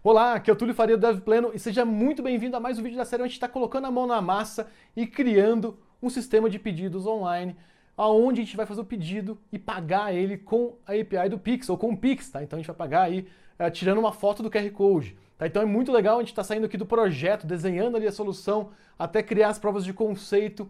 Olá, aqui é o Túlio Faria do Dev Pleno e seja muito bem-vindo a mais um vídeo da série onde a gente está colocando a mão na massa e criando um sistema de pedidos online, onde a gente vai fazer o pedido e pagar ele com a API do Pix, ou com o Pix, tá? Então a gente vai pagar aí tirando uma foto do QR Code. Tá? Então é muito legal, a gente está saindo aqui do projeto, desenhando ali a solução, até criar as provas de conceito,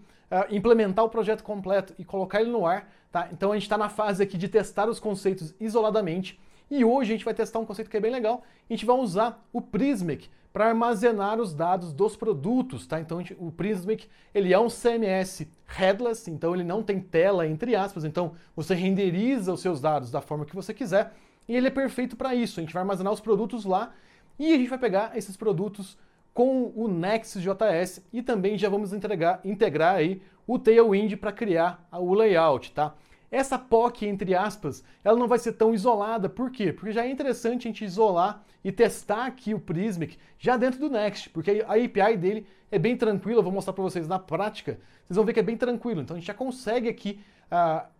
implementar o projeto completo e colocar ele no ar. Tá? Então a gente está na fase aqui de testar os conceitos isoladamente. E hoje a gente vai testar um conceito que é bem legal. A gente vai usar o Prismic para armazenar os dados dos produtos, tá? Então o Prismic, ele é um CMS headless, então ele não tem tela entre aspas, então você renderiza os seus dados da forma que você quiser e ele é perfeito para isso. A gente vai armazenar os produtos lá e a gente vai pegar esses produtos com o Next.js e também já vamos integrar aí o Tailwind para criar o layout, tá? Essa POC, entre aspas, ela não vai ser tão isolada. Por quê? Porque já é interessante a gente isolar e testar aqui o Prismic já dentro do Next, porque a API dele é bem tranquila, eu vou mostrar para vocês na prática, vocês vão ver que é bem tranquilo. Então a gente já consegue aqui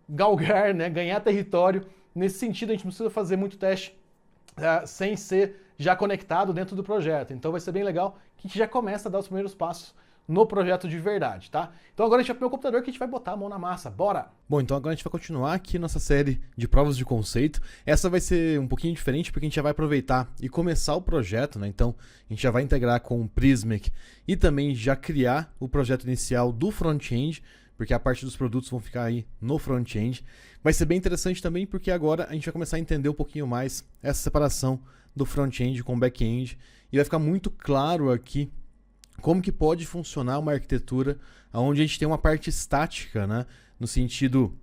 galgar, né, ganhar território. Nesse sentido, a gente não precisa fazer muito teste sem ser já conectado dentro do projeto. Então vai ser bem legal que a gente já começa a dar os primeiros passos no projeto de verdade, tá? Então agora a gente vai pro meu computador que a gente vai botar a mão na massa, bora! Bom, então agora a gente vai continuar aqui nossa série de provas de conceito. Essa vai ser um pouquinho diferente porque a gente já vai aproveitar e começar o projeto, né? Então a gente já vai integrar com o Prismic e também já criar o projeto inicial do front-end, porque a parte dos produtos vão ficar aí no front-end. Vai ser bem interessante também porque agora a gente vai começar a entender um pouquinho mais essa separação do front-end com o back-end e vai ficar muito claro aqui como que pode funcionar uma arquitetura onde a gente tem uma parte estática, né, no sentido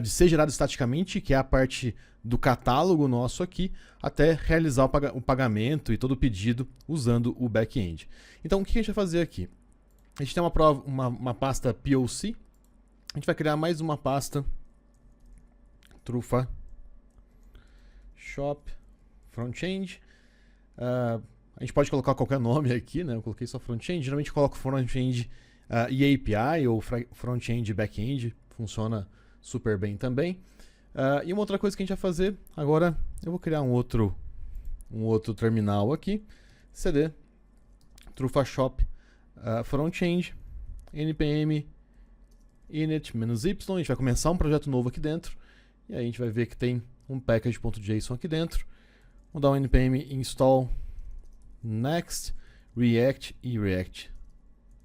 de ser gerado estaticamente, que é a parte do catálogo nosso aqui, até realizar o pagamento e todo o pedido usando o back-end. Então o que a gente vai fazer aqui? A gente tem uma pasta POC, a gente vai criar mais uma pasta trufa shop front-end. A gente pode colocar qualquer nome aqui, né? Eu coloquei só front-end. Geralmente eu coloco front-end e API ou front-end e back-end. Funciona super bem também. E uma outra coisa que a gente vai fazer, agora eu vou criar um outro terminal aqui. cd trufa shop front-end npm init-y. A gente vai começar um projeto novo aqui dentro. E aí a gente vai ver que tem um package.json aqui dentro. Vou dar um npm install Next, React e React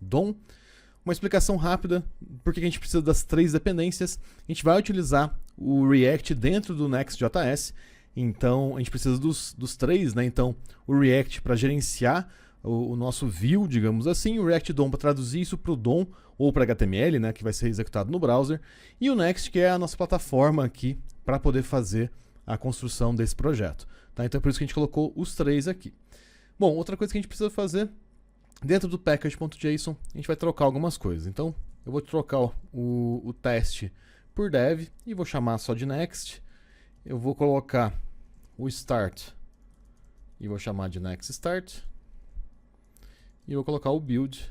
DOM. Uma explicação rápida, porque a gente precisa das três dependências. A gente vai utilizar o React dentro do Next.js, então a gente precisa dos três, né? Então o React para gerenciar o nosso view, digamos assim, o React DOM para traduzir isso para o DOM ou para HTML, né? Que vai ser executado no browser, e o Next, que é a nossa plataforma aqui para poder fazer a construção desse projeto. Tá? Então é por isso que a gente colocou os três aqui. Bom, outra coisa que a gente precisa fazer, dentro do package.json, a gente vai trocar algumas coisas. Então, eu vou trocar o teste por dev e vou chamar só de next. Eu vou colocar o start e vou chamar de next start. E eu vou colocar o build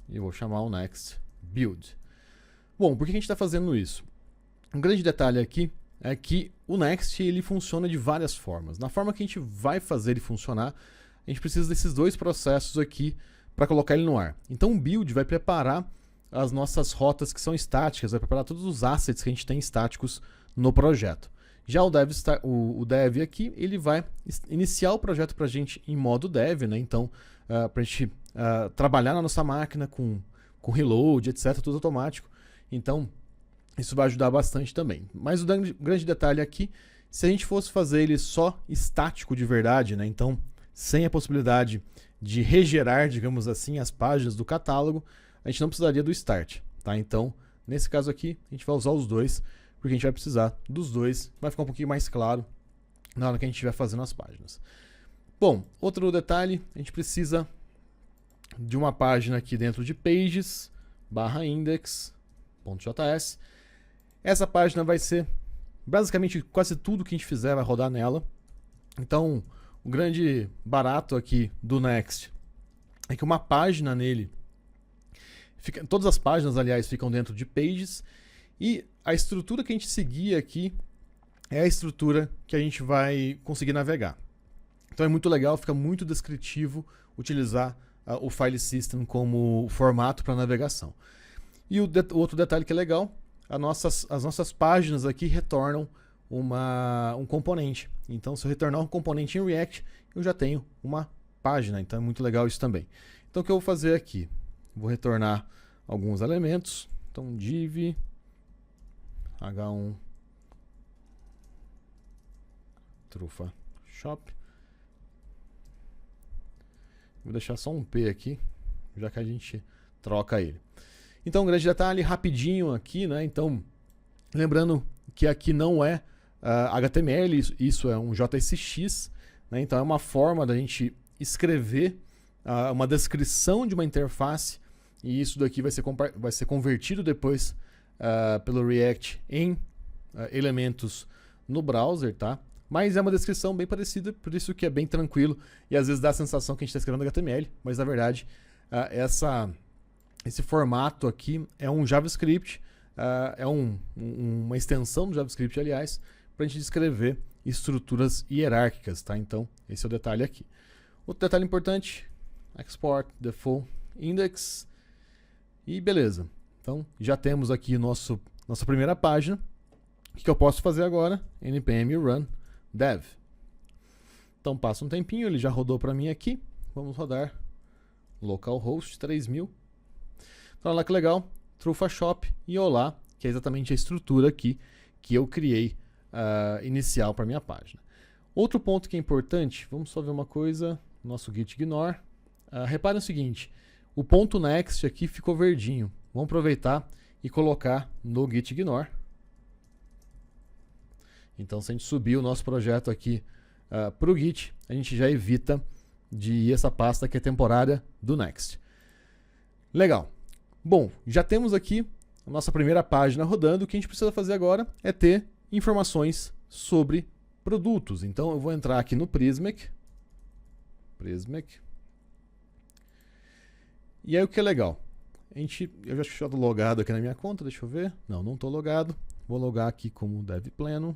e vou chamar o next build. Bom, por que a gente está fazendo isso? Um grande detalhe aqui é que o Next ele funciona de várias formas. Na forma que a gente vai fazer ele funcionar, a gente precisa desses dois processos aqui para colocar ele no ar. Então o build vai preparar as nossas rotas que são estáticas, vai preparar todos os assets que a gente tem estáticos no projeto. Já o dev aqui, ele vai iniciar o projeto para a gente em modo dev, né? Então, para a gente trabalhar na nossa máquina com reload, etc., tudo automático. Então, isso vai ajudar bastante também. Mas o grande detalhe aqui, se a gente fosse fazer ele só estático de verdade, né? Então, sem a possibilidade de regerar, digamos assim, as páginas do catálogo, a gente não precisaria do start, tá? Então, nesse caso aqui, a gente vai usar os dois, porque a gente vai precisar dos dois, vai ficar um pouquinho mais claro na hora que a gente estiver fazendo as páginas. Bom, outro detalhe, a gente precisa de uma página aqui dentro de pages, /index.js. Essa página vai ser basicamente quase tudo que a gente fizer vai rodar nela. Então, o grande barato aqui do Next é que uma página nele, todas as páginas, aliás, ficam dentro de pages, e a estrutura que a gente seguir aqui é a estrutura que a gente vai conseguir navegar. Então é muito legal, fica muito descritivo utilizar o file system como formato para navegação. E o outro detalhe que é legal, as nossas páginas aqui retornam um componente. Então, se eu retornar um componente em React, eu já tenho uma página. Então, é muito legal isso também. Então, o que eu vou fazer aqui? Vou retornar alguns elementos. Então, div h1 trufa shop. Vou deixar só um P aqui, já que a gente troca ele. Então, um grande detalhe rapidinho aqui, né? Então, lembrando que aqui não é HTML, isso é um JSX, né? Então é uma forma da gente escrever uma descrição de uma interface, e isso daqui vai ser convertido depois pelo React em elementos no browser, tá? Mas é uma descrição bem parecida, por isso que é bem tranquilo, e às vezes dá a sensação que a gente está escrevendo HTML, mas na verdade esse formato aqui é um JavaScript, é uma extensão do JavaScript, aliás, para a gente descrever estruturas hierárquicas, tá? Então, esse é o detalhe aqui. Outro detalhe importante, export default index, e beleza. Então, já temos aqui nossa primeira página. O que eu posso fazer agora? npm run dev. Então, passa um tempinho, ele já rodou para mim aqui. Vamos rodar localhost 3000. Então, olha lá que legal, trufa shop e olá, que é exatamente a estrutura aqui que eu criei inicial para minha página. Outro ponto que é importante, vamos só ver uma coisa, nosso git ignore. Reparem o seguinte, o ponto next aqui ficou verdinho. Vamos aproveitar e colocar no git ignore. Então, se a gente subir o nosso projeto aqui para o Git, a gente já evita de ir essa pasta que é temporária do next. Legal. Bom, já temos aqui a nossa primeira página rodando. O que a gente precisa fazer agora é ter informações sobre produtos. Então, eu vou entrar aqui no Prismic. E aí, o que é legal? Eu já estou logado aqui na minha conta, deixa eu ver. Não estou logado. Vou logar aqui como dev pleno.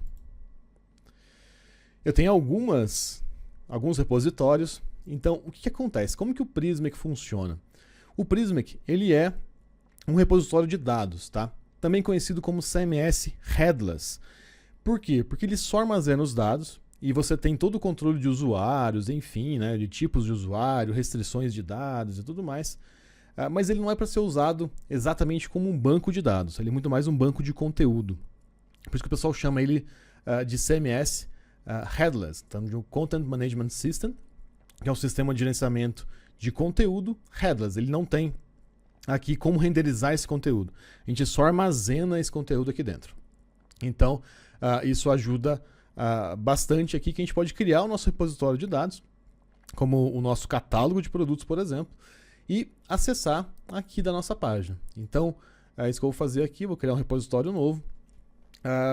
Eu tenho alguns repositórios. Então, o que acontece? Como que o Prismic funciona? O Prismic, ele é um repositório de dados, tá? Também conhecido como CMS Headless. Por quê? Porque ele só armazena os dados e você tem todo o controle de usuários, enfim, né, de tipos de usuário, restrições de dados e tudo mais. Mas ele não é para ser usado exatamente como um banco de dados. Ele é muito mais um banco de conteúdo. Por isso que o pessoal chama ele de CMS Headless, então, de um Content Management System, que é um sistema de gerenciamento de conteúdo headless. Ele não tem aqui como renderizar esse conteúdo. A gente só armazena esse conteúdo aqui dentro. Então, isso ajuda bastante aqui, que a gente pode criar o nosso repositório de dados, como o nosso catálogo de produtos, por exemplo, e acessar aqui da nossa página. Então, é isso que eu vou fazer aqui. Vou criar um repositório novo.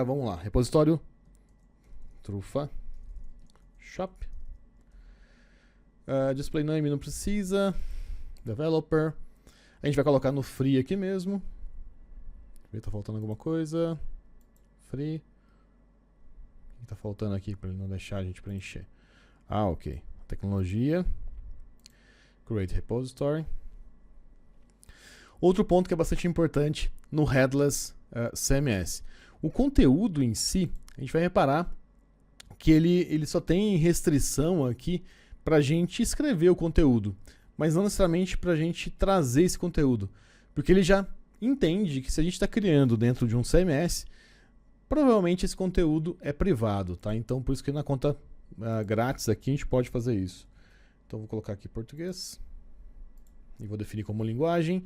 Vamos lá, repositório trufa shop. Display name não precisa. Developer. A gente vai colocar no free aqui mesmo. Tá faltando alguma coisa. Free. O que tá faltando aqui para ele não deixar a gente preencher? Ok. Tecnologia. Create repository. Outro ponto que é bastante importante no Headless CMS. O conteúdo em si, a gente vai reparar que ele só tem restrição aqui para a gente escrever o conteúdo, mas não necessariamente para a gente trazer esse conteúdo, porque ele já entende que se a gente está criando dentro de um CMS, provavelmente esse conteúdo é privado, tá? Então, por isso que na conta grátis aqui a gente pode fazer isso. Então, vou colocar aqui português e vou definir como linguagem.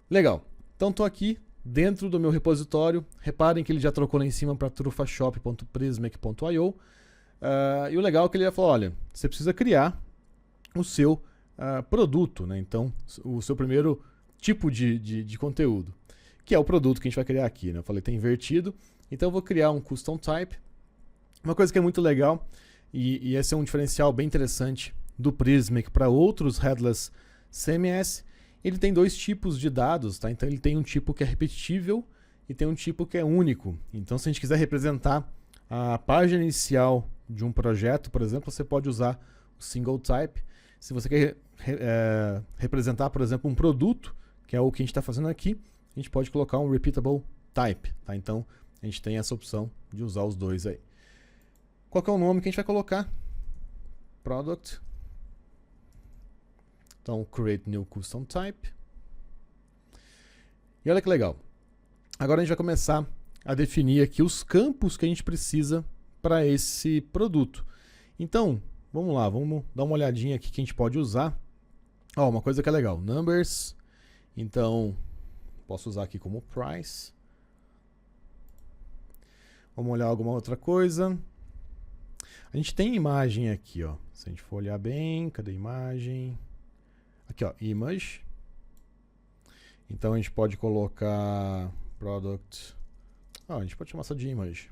Legal. Então, estou aqui dentro do meu repositório. Reparem que ele já trocou lá em cima para trufashop.prismic.io. E o legal é que ele já falou, olha, você precisa criar o seu produto, né? Então, o seu primeiro tipo de conteúdo, que é o produto que a gente vai criar aqui, né? Eu falei, tá invertido. Então, eu vou criar um custom type. Uma coisa que é muito legal, e esse é um diferencial bem interessante do Prismic para outros headless CMS, ele tem dois tipos de dados, tá? Então, ele tem um tipo que é repetível e tem um tipo que é único. Então, se a gente quiser representar a página inicial de um projeto, por exemplo, você pode usar o single type. Se você quer representar, por exemplo, um produto, que é o que a gente está fazendo aqui, a gente pode colocar um repeatable type. Tá? Então, a gente tem essa opção de usar os dois aí. Qual que é o nome que a gente vai colocar? Product. Então, create new custom type. E olha que legal. Agora a gente vai começar a definir aqui os campos que a gente precisa para esse produto. Então, vamos lá, vamos dar uma olhadinha aqui que a gente pode usar. Ó, uma coisa que é legal, numbers. Então, posso usar aqui como price. Vamos olhar alguma outra coisa. A gente tem imagem aqui, ó. Se a gente for olhar bem, cadê a imagem? Aqui, ó, image. Então a gente pode colocar product. A gente pode chamar só de image.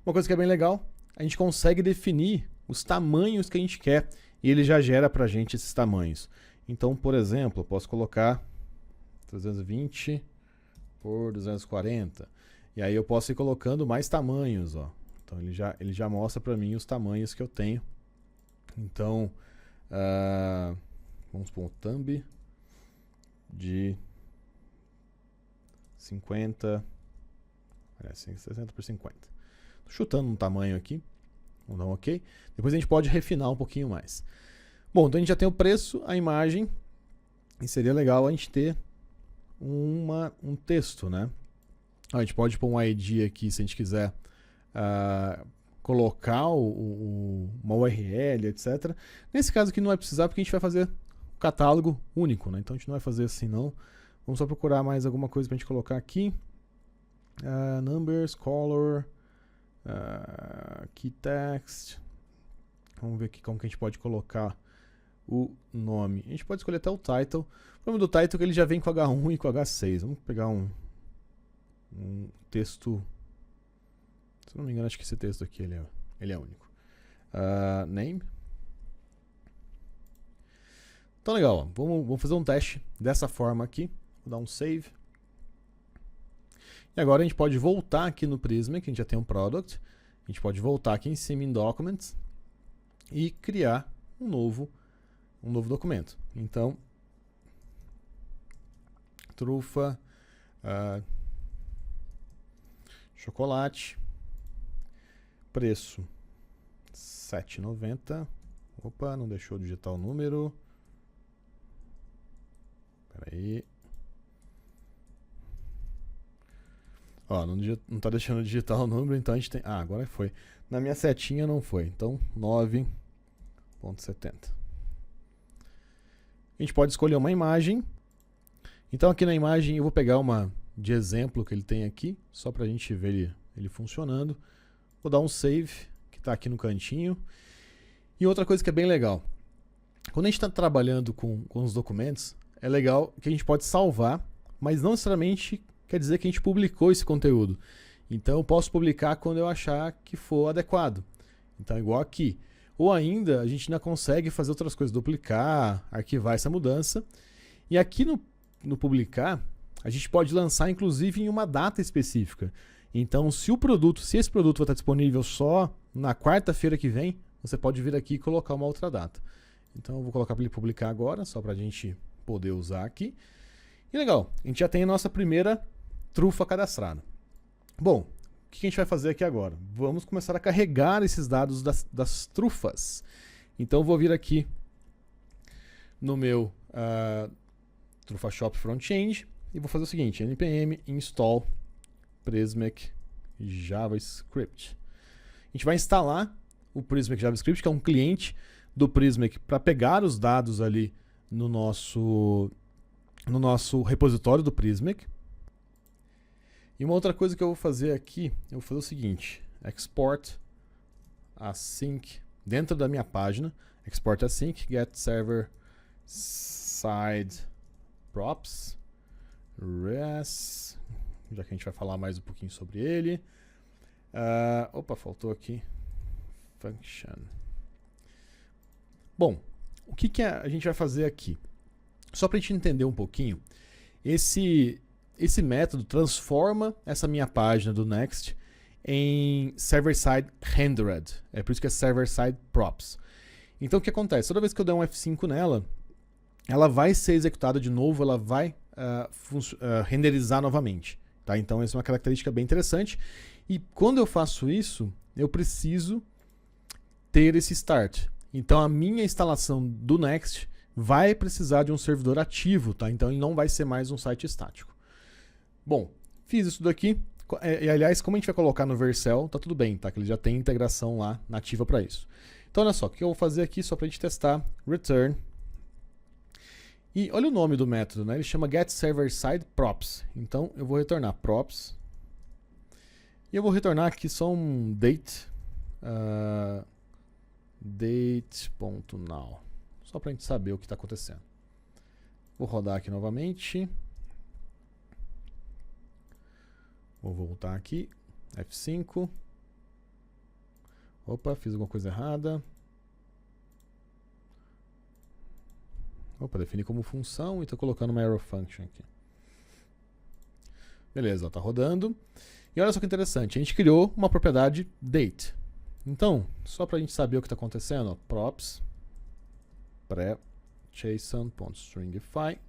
Uma coisa que é bem legal, a gente consegue definir os tamanhos que a gente quer e ele já gera pra gente esses tamanhos. Então, por exemplo, eu posso colocar 320 por 240. E aí eu posso ir colocando mais tamanhos, ó. Então ele já mostra para mim os tamanhos que eu tenho. Então, vamos pôr um thumb de 50, 60 por 50. Tô chutando um tamanho aqui, vou dar um OK. Depois a gente pode refinar um pouquinho mais. Bom, então a gente já tem o preço, a imagem, e seria legal a gente ter um texto, né? A gente pode pôr um ID aqui se a gente quiser colocar uma URL, etc. Nesse caso aqui não vai precisar porque a gente vai fazer um catálogo único, né? Então a gente não vai fazer assim não. Vamos só procurar mais alguma coisa para a gente colocar aqui. Numbers, color, key text. Vamos ver aqui como que a gente pode colocar o nome. A gente pode escolher até o title. O problema do title é que ele já vem com H1 e com H6. Vamos pegar um texto. Se não me engano, acho que esse texto aqui ele é único. Name. Então legal, ó. Vamos fazer um teste dessa forma aqui. Vou dar um save. E agora a gente pode voltar aqui no Prisma, que a gente já tem um product. A gente pode voltar aqui em cima em Documents e criar um novo documento. Então, trufa, chocolate, preço R$7,90. Opa, não deixou digitar o número. Espera aí. Ó, não tá deixando digitar o número, então a gente tem... agora foi. Na minha setinha não foi, então 9,70. A gente pode escolher uma imagem. Então aqui na imagem eu vou pegar uma de exemplo que ele tem aqui, só pra gente ver ele funcionando. Vou dar um save, que tá aqui no cantinho. E outra coisa que é bem legal. Quando a gente está trabalhando com os documentos, é legal que a gente pode salvar, mas não necessariamente quer dizer que a gente publicou esse conteúdo. Então eu posso publicar quando eu achar que for adequado. Então igual aqui. Ou ainda a gente ainda consegue fazer outras coisas, duplicar, arquivar essa mudança. E aqui no publicar, a gente pode lançar inclusive em uma data específica. Então se esse produto vai estar disponível só na quarta-feira que vem, você pode vir aqui e colocar uma outra data. Então eu vou colocar para ele publicar agora, só para a gente poder usar aqui. E legal, a gente já tem a nossa primeira trufa cadastrada. Bom, o que a gente vai fazer aqui agora? Vamos começar a carregar esses dados das trufas. Então eu vou vir aqui no meu Trufa Shop Frontend e vou fazer o seguinte, npm install Prismic JavaScript. A gente vai instalar o Prismic JavaScript, que é um cliente do Prismic para pegar os dados ali no nosso repositório do Prismic. E uma outra coisa que eu vou fazer aqui, eu vou fazer o seguinte, export async dentro da minha página, export async, get server side props, res, já que a gente vai falar mais um pouquinho sobre ele. Opa, faltou aqui, function. Bom, o que a gente vai fazer aqui? Só para a gente entender um pouquinho, esse método transforma essa minha página do Next em server-side rendered. É por isso que é server-side props. Então o que acontece? Toda vez que eu der um F5 nela, ela vai ser executada de novo, ela vai renderizar novamente. Tá? Então essa é uma característica bem interessante. E quando eu faço isso, eu preciso ter esse start. Então a minha instalação do Next vai precisar de um servidor ativo, tá? Então ele não vai ser mais um site estático. Bom, fiz isso daqui. E aliás, como a gente vai colocar no Vercel, tá tudo bem, tá? Que ele já tem integração lá nativa para isso. Então olha só, o que eu vou fazer aqui só para a gente testar, return. E olha o nome do método, né? Ele chama getServerSideProps. Então eu vou retornar props. E eu vou retornar aqui só um date. Date.now. Só para a gente saber o que está acontecendo. Vou rodar aqui novamente. Vou voltar aqui. F5. Opa, fiz alguma coisa errada. Opa, defini como função e estou colocando uma arrow function aqui. Beleza, está rodando. E olha só que interessante, a gente criou uma propriedade date. Então, só para a gente saber o que está acontecendo, ó, props pré.json.stringify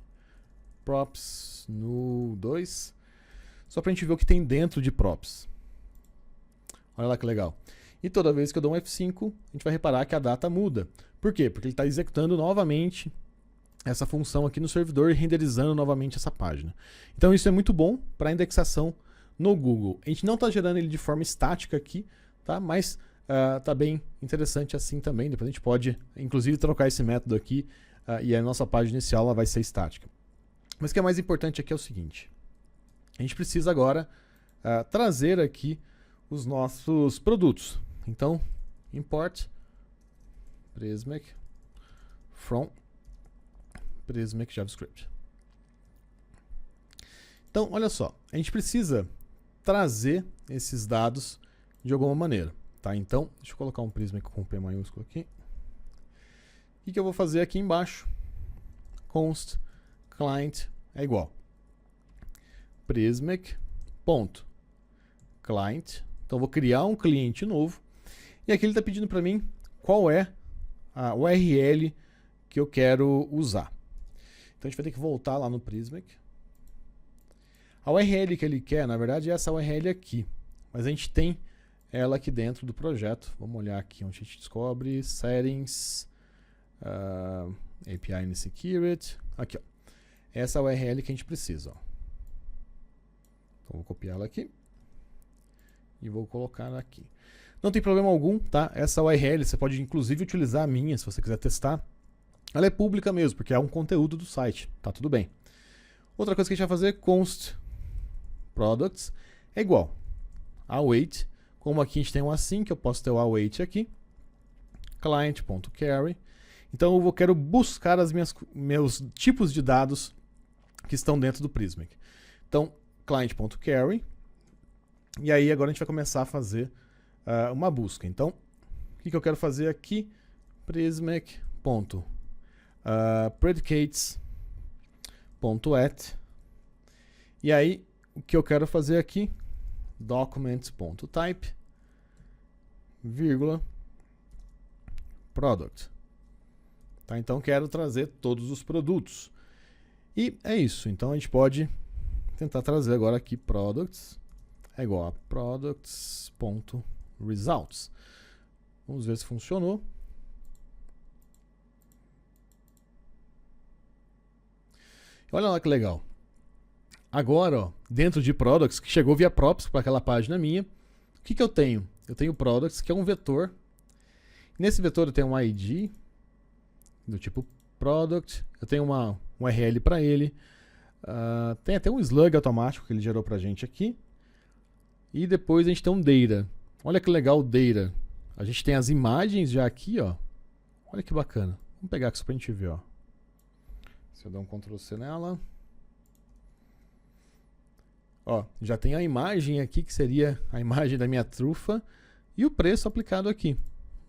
props no 2, só para a gente ver o que tem dentro de props. Olha lá que legal. E toda vez que eu dou um F5, a gente vai reparar que a data muda. Por quê? Porque ele está executando novamente essa função aqui no servidor e renderizando novamente essa página. Então isso é muito bom para indexação no Google. A gente não está gerando ele de forma estática aqui, tá? Mas tá bem interessante assim também. Depois a gente pode, inclusive, trocar esse método aqui e a nossa página inicial ela vai ser estática. Mas o que é mais importante aqui é o seguinte. A gente precisa agora trazer aqui os nossos produtos. Então, import Prismic from Prismic JavaScript. Então, olha só. A gente precisa trazer esses dados de alguma maneira. Tá? Então, deixa eu colocar um Prismic com P maiúsculo aqui. O que eu vou fazer aqui embaixo? Const client é igual Prismic.client. Então, eu vou criar um cliente novo. E aqui ele está pedindo para mim qual é a URL que eu quero usar. Então, a gente vai ter que voltar lá no Prismic. A URL que ele quer, na verdade, é essa URL aqui. Mas a gente tem ela aqui dentro do projeto. Vamos olhar aqui onde a gente descobre. Settings, API and Security. Aqui, ó. Essa é a URL que a gente precisa. Ó. Então, vou copiar ela aqui. E vou colocar aqui. Não tem problema algum, tá? Essa URL, você pode inclusive utilizar a minha, se você quiser testar. Ela é pública mesmo, porque é um conteúdo do site. Tá tudo bem. Outra coisa que a gente vai fazer, const products é igual await. Como aqui a gente tem um async, eu posso ter o await aqui. Client.carry. Então eu quero buscar meus tipos de dados que estão dentro do Prismic. Então, client.carry. E aí agora a gente vai começar a fazer uma busca. Então, o que eu quero fazer aqui? Predicates.at. E aí, o que eu quero fazer aqui? Documents.type, vírgula, product. Tá? Então, quero trazer todos os produtos. E é isso. Então, a gente pode tentar trazer agora aqui products é igual a products.results. Vamos ver se funcionou. Olha lá que legal. Agora, ó, dentro de products, que chegou via props para aquela página minha, o que eu tenho? Eu tenho products, que é um vetor. Nesse vetor eu tenho um ID do tipo product. Eu tenho uma URL para ele. Tem até um slug automático que ele gerou para a gente aqui. E depois a gente tem um data. Olha que legal o data. A gente tem as imagens já aqui, ó. Olha que bacana. Vamos pegar aqui só pra gente ver, ó. Se eu der um Ctrl C nela. Ó, já tem a imagem aqui, que seria a imagem da minha trufa. E o preço aplicado aqui.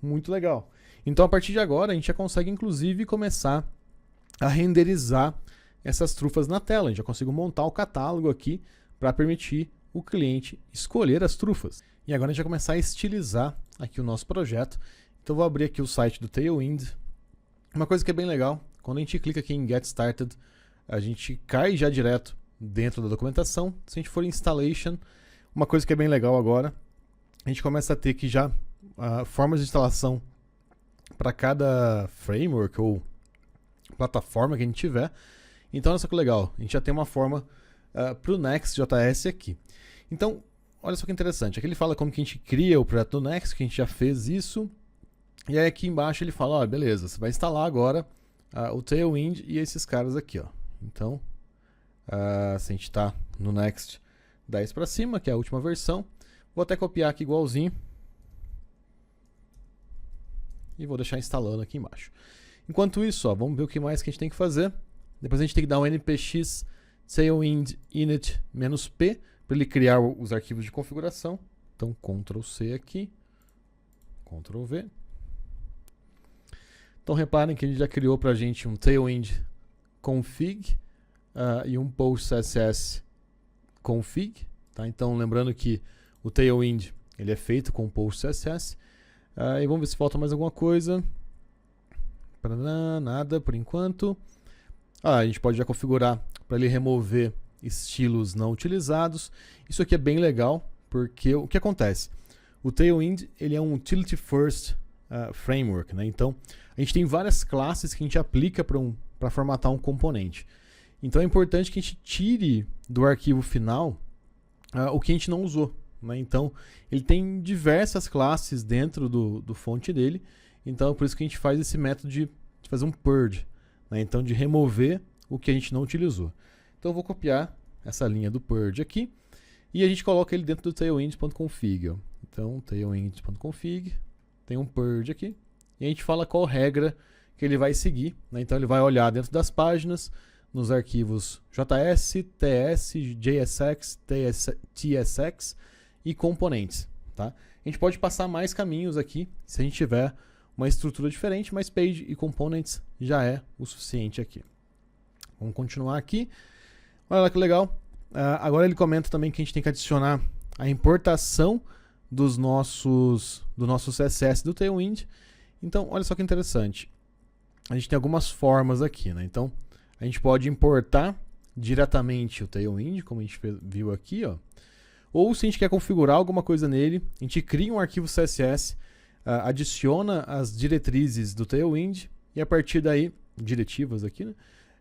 Muito legal. Então, a partir de agora, a gente já consegue, inclusive, começar a renderizar essas trufas na tela. A gente já consegue montar o catálogo aqui para permitir o cliente escolher as trufas. E agora a gente vai começar a estilizar aqui o nosso projeto. Então eu vou abrir aqui o site do Tailwind. Uma coisa que é bem legal, quando a gente clica aqui em Get Started, a gente cai já direto dentro da documentação. Se a gente for em Installation, uma coisa que é bem legal agora, a gente começa a ter aqui já formas de instalação para cada framework ou plataforma que a gente tiver. Então olha só que legal, a gente já tem uma forma para o Next.js aqui. Então, olha só que interessante, aqui ele fala como que a gente cria o projeto do Next, que a gente já fez isso. E aí aqui embaixo ele fala, ó, beleza, você vai instalar agora o Tailwind e esses caras aqui, ó. Então, se a gente está no Next 10 para cima, que é a última versão, vou até copiar aqui igualzinho. E vou deixar instalando aqui embaixo. Enquanto isso, ó, vamos ver o que mais que a gente tem que fazer. Depois a gente tem que dar um npx tailwind init-p para ele criar os arquivos de configuração. Então, Ctrl C aqui, Ctrl V. Então, reparem que ele já criou para a gente um tailwind config e um postcss config. Tá? Então, lembrando que o tailwind ele é feito com postcss. E vamos ver se falta mais alguma coisa. Nada por enquanto. A gente pode já configurar para ele remover estilos não utilizados. Isso aqui é bem legal, porque o que acontece? O Tailwind ele é um utility first framework, né? Então a gente tem várias classes que a gente aplica para formatar um componente. Então é importante que a gente tire do arquivo final o que a gente não usou. Né? Então ele tem diversas classes dentro do fonte dele. Então é por isso que a gente faz esse método de fazer um purge. Né? Então de remover o que a gente não utilizou. Então eu vou copiar essa linha do purge aqui e a gente coloca ele dentro do tailwind.config. Ó. Então tailwind.config, tem um purge aqui e a gente fala qual regra que ele vai seguir. Né? Então ele vai olhar dentro das páginas, nos arquivos JS, TS, JSX, TSX e componentes. Tá? A gente pode passar mais caminhos aqui se a gente tiver uma estrutura diferente, mas page e components já é o suficiente aqui. Vamos continuar aqui. Olha lá que legal. Agora ele comenta também que a gente tem que adicionar a importação do nosso CSS do Tailwind. Então, olha só que interessante. A gente tem algumas formas aqui, né? Então, a gente pode importar diretamente o Tailwind, como a gente viu aqui, ó. Ou se a gente quer configurar alguma coisa nele, a gente cria um arquivo CSS, adiciona as diretrizes do Tailwind e a partir daí, diretivas aqui, né?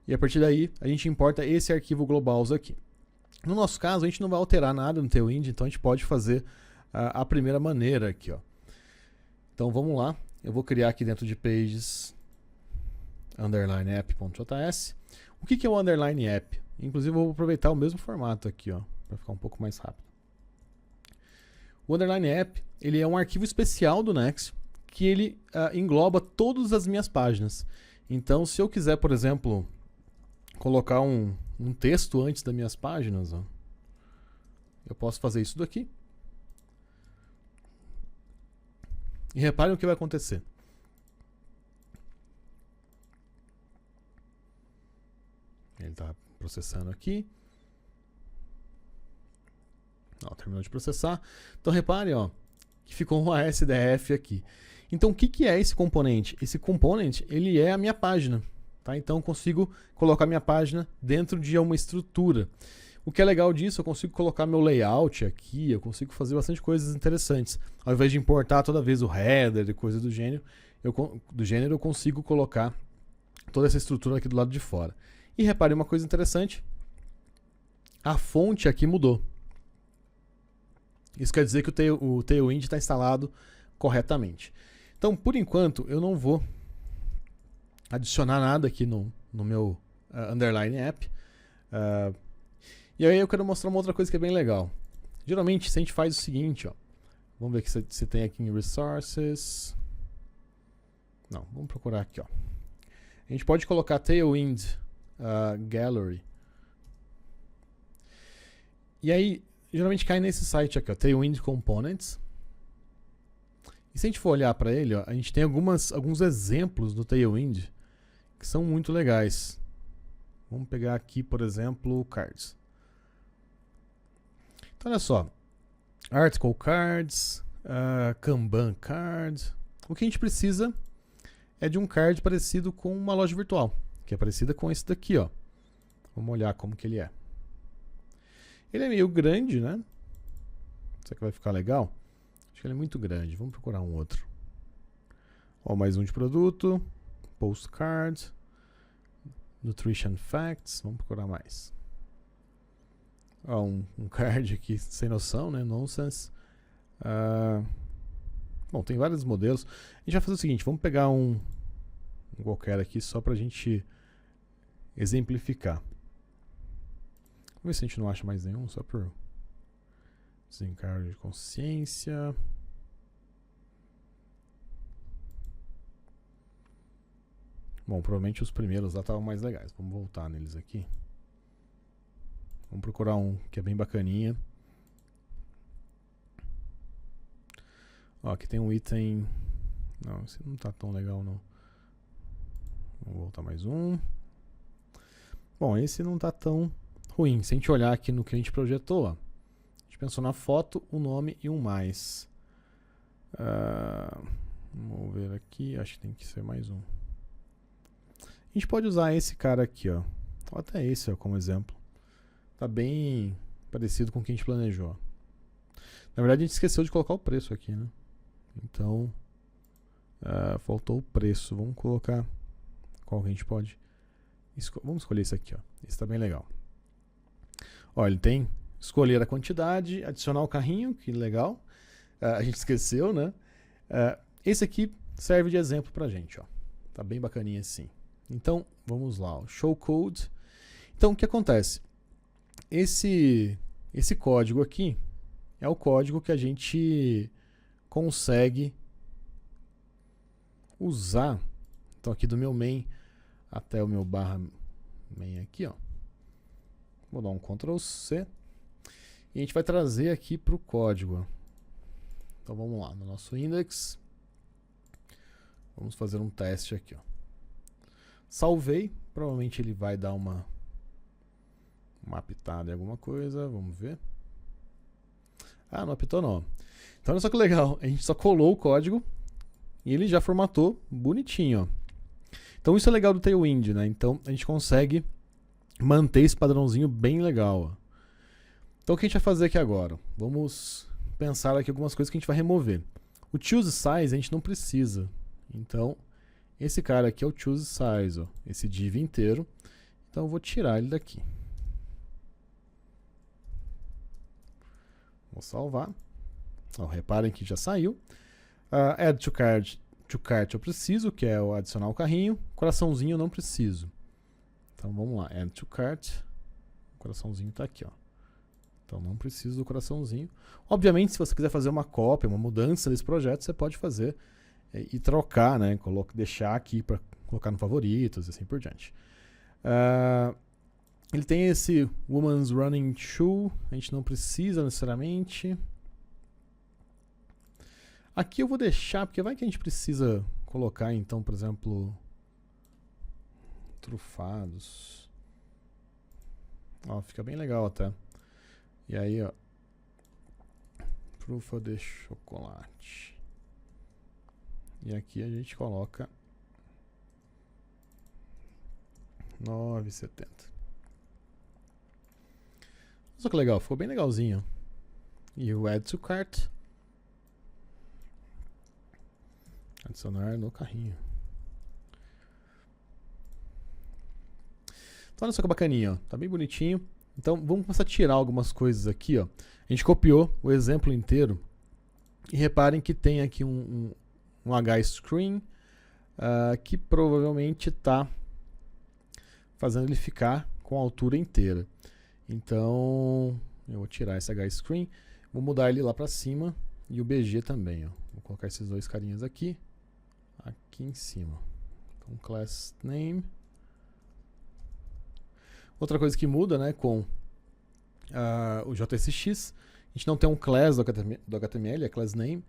E a partir daí a gente importa esse arquivo globals aqui. No nosso caso, a gente não vai alterar nada no Tailwind, então a gente pode fazer a primeira maneira aqui, ó. Então vamos lá, eu vou criar aqui dentro de pages underline app.js. O que é o underline app? Inclusive eu vou aproveitar o mesmo formato aqui, ó, para ficar um pouco mais rápido. O underline app, ele é um arquivo especial do Next que ele engloba todas as minhas páginas. Então, se eu quiser, por exemplo, colocar um texto antes das minhas páginas, ó, eu posso fazer isso daqui. E reparem o que vai acontecer. Ele está processando aqui. Ó, terminou de processar. Então reparem, ó, que ficou um ASDF aqui. Então o que é esse componente? Esse componente ele é a minha página. Tá? Então eu consigo colocar minha página dentro de uma estrutura. O que é legal disso, eu consigo colocar meu layout aqui, eu consigo fazer bastante coisas interessantes. Ao invés de importar toda vez o header e coisas do gênero, eu consigo colocar toda essa estrutura aqui do lado de fora. E reparem uma coisa interessante, a fonte aqui mudou. Isso quer dizer que o Tailwind está instalado corretamente. Então, por enquanto, eu não vou adicionar nada aqui no meu underline app. E aí eu quero mostrar uma outra coisa que é bem legal. Geralmente, se a gente faz o seguinte, ó, vamos ver que você tem aqui em Resources. Não, vamos procurar aqui, ó. A gente pode colocar Tailwind Gallery. E aí, geralmente cai nesse site aqui, ó, Tailwind Components. E se a gente for olhar para ele, ó, a gente tem alguns exemplos do Tailwind que são muito legais. Vamos pegar aqui, por exemplo, o Cards. Então, olha só. Article Cards, Kanban Card. O que a gente precisa é de um card parecido com uma loja virtual, que é parecida com esse daqui, ó. Vamos olhar como que ele é. Ele é meio grande, né? Será que vai ficar legal? Acho que ele é muito grande. Vamos procurar um outro. Ó, mais um de produto. Postcard. Nutrition Facts. Vamos procurar mais. Ó, um card aqui sem noção, né? Nonsense. Bom, tem vários modelos. A gente vai fazer o seguinte. Vamos pegar um qualquer aqui só pra gente exemplificar. Vamos ver se a gente não acha mais nenhum, só por desencargo de consciência. Bom, provavelmente os primeiros lá estavam mais legais. Vamos voltar neles aqui. Vamos procurar um que é bem bacaninha. Ó, aqui tem um item... Não, esse não tá tão legal não. Vamos voltar mais um. Bom, esse não tá tão ruim. Se a gente olhar aqui no que a gente projetou, ó, a gente pensou na foto, um nome e um mais. Vamos ver aqui, acho que tem que ser mais um. A gente pode usar esse cara aqui, ó. Ou até esse, ó, como exemplo. Tá bem parecido com o que a gente planejou. Na verdade, a gente esqueceu de colocar o preço aqui, né? Então, faltou o preço. Vamos colocar qual que a gente pode... Vamos escolher esse aqui, ó. Esse tá bem legal. Ó, ele tem escolher a quantidade, adicionar o carrinho, que legal. A gente esqueceu, né? Esse aqui serve de exemplo pra gente, ó. Tá bem bacaninha assim. Então, vamos lá, ó. Show code. Então, o que acontece? Esse código aqui é o código que a gente consegue usar. Então, aqui do meu main até o meu barra main aqui, ó. Vou dar um Ctrl C. E a gente vai trazer aqui para o código, ó. Então, vamos lá, no nosso index. Vamos fazer um teste aqui, ó. Salvei. Provavelmente ele vai dar uma apitada em alguma coisa. Vamos ver. Não apitou não. Então olha só que legal. A gente só colou o código e ele já formatou bonitinho, ó. Então isso é legal do Tailwind, né? Então a gente consegue manter esse padrãozinho bem legal, ó. Então o que a gente vai fazer aqui agora? Vamos pensar aqui algumas coisas que a gente vai remover. O choose size a gente não precisa. Então esse cara aqui é o choose size, ó. Esse div inteiro. Então eu vou tirar ele daqui. Vou salvar. Ó, reparem que já saiu. Add to cart eu preciso, que é o adicionar o carrinho. Coraçãozinho eu não preciso. Então vamos lá. Add to cart. O coraçãozinho está aqui, ó. Então não preciso do coraçãozinho. Obviamente, se você quiser fazer uma cópia, uma mudança desse projeto, você pode fazer e trocar, né? Deixar aqui para colocar no favoritos e assim por diante. Ele tem esse Woman's Running Shoe. A gente não precisa necessariamente. Aqui eu vou deixar, porque vai que a gente precisa colocar, então, por exemplo, trufados. Ó, fica bem legal até. E aí, ó, trufa de chocolate. E aqui a gente coloca 9,70. Só que legal, ficou bem legalzinho. E o Add to Cart. Adicionar no carrinho. Então olha só que bacaninha, ó. Tá bem bonitinho. Então vamos começar a tirar algumas coisas aqui, ó. A gente copiou o exemplo inteiro. E reparem que tem aqui um H-screen que provavelmente está fazendo ele ficar com a altura inteira. Então eu vou tirar esse H-screen. Vou mudar ele lá para cima. E o BG também, ó. Vou colocar esses dois carinhas aqui. Aqui em cima. Então, class name. Outra coisa que muda, né, com o JSX, a gente não tem um class do HTML, é class name.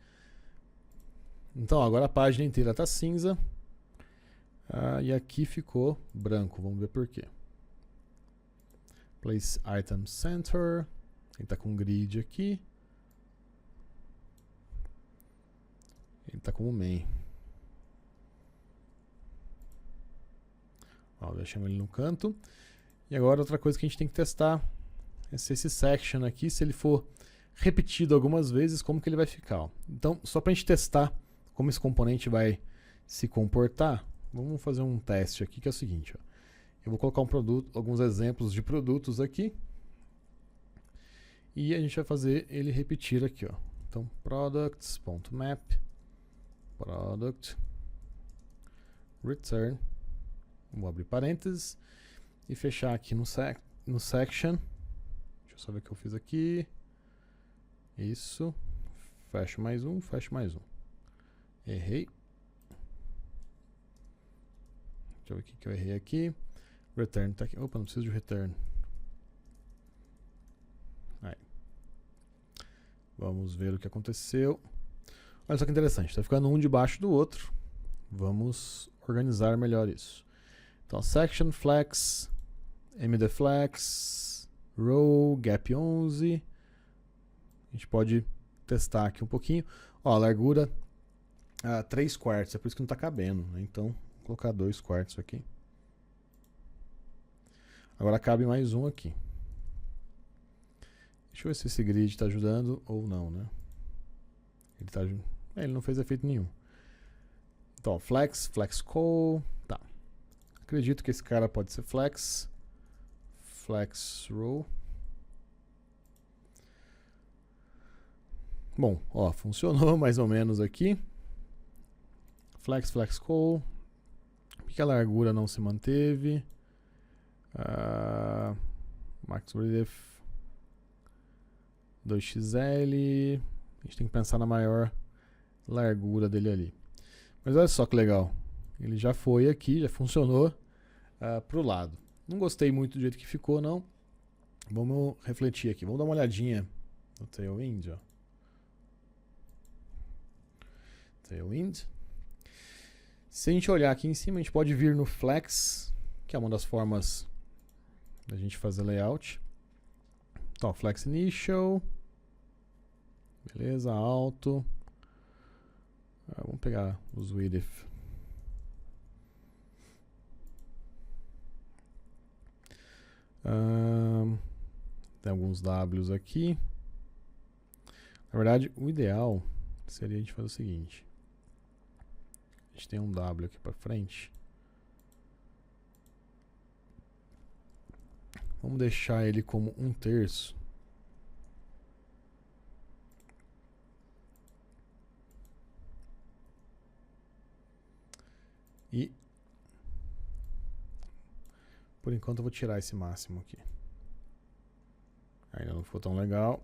Então, agora a página inteira está cinza. E aqui ficou branco. Vamos ver por quê. Place Item Center. Ele está com grid aqui. Ele está como main. Ó, deixamos ele no canto. E agora outra coisa que a gente tem que testar é se esse section aqui, se ele for repetido algumas vezes, como que ele vai ficar. Ó. Então, só para a gente testar como esse componente vai se comportar, vamos fazer um teste aqui que é o seguinte. Ó. Eu vou colocar alguns exemplos de produtos aqui. E a gente vai fazer ele repetir aqui. Ó. Então, products.map, product, return. Vou abrir parênteses e fechar aqui no section. Deixa eu só ver o que eu fiz aqui. Isso. Fecho mais um, fecho mais um. Errei. Deixa eu ver o que eu errei aqui. Return tá aqui. Opa, não preciso de return. Aí. Vamos ver o que aconteceu. Olha só que interessante. Está ficando um debaixo do outro. Vamos organizar melhor isso. Então, section, flex, mdflex, row, gap 11. A gente pode testar aqui um pouquinho. Ó, a largura 3/4, é por isso que não está cabendo. Né? Então, vou colocar 2/4 aqui. Agora cabe mais um aqui. Deixa eu ver se esse grid está ajudando ou não, né? Ele não fez efeito nenhum. Então, flex call. Tá. Acredito que esse cara pode ser flex row. Bom, ó, funcionou mais ou menos aqui. Flex call. Por que a largura não se manteve? Max Relief 2XL. A gente tem que pensar na maior largura dele ali. Mas olha só que legal. Ele já foi aqui, já funcionou pro lado. Não gostei muito do jeito que ficou, não. Vamos refletir aqui. Vamos dar uma olhadinha no Tailwind. Ó. Tailwind. Se a gente olhar aqui em cima, a gente pode vir no Flex, que é uma das formas da gente fazer layout. Então, Flex Initial. Beleza, alto. Vamos pegar os width. Tem alguns Ws aqui. Na verdade, o ideal seria a gente fazer o seguinte. A gente tem um W aqui para frente. Vamos deixar ele como 1/3. E por enquanto eu vou tirar esse máximo aqui. Ainda não ficou tão legal.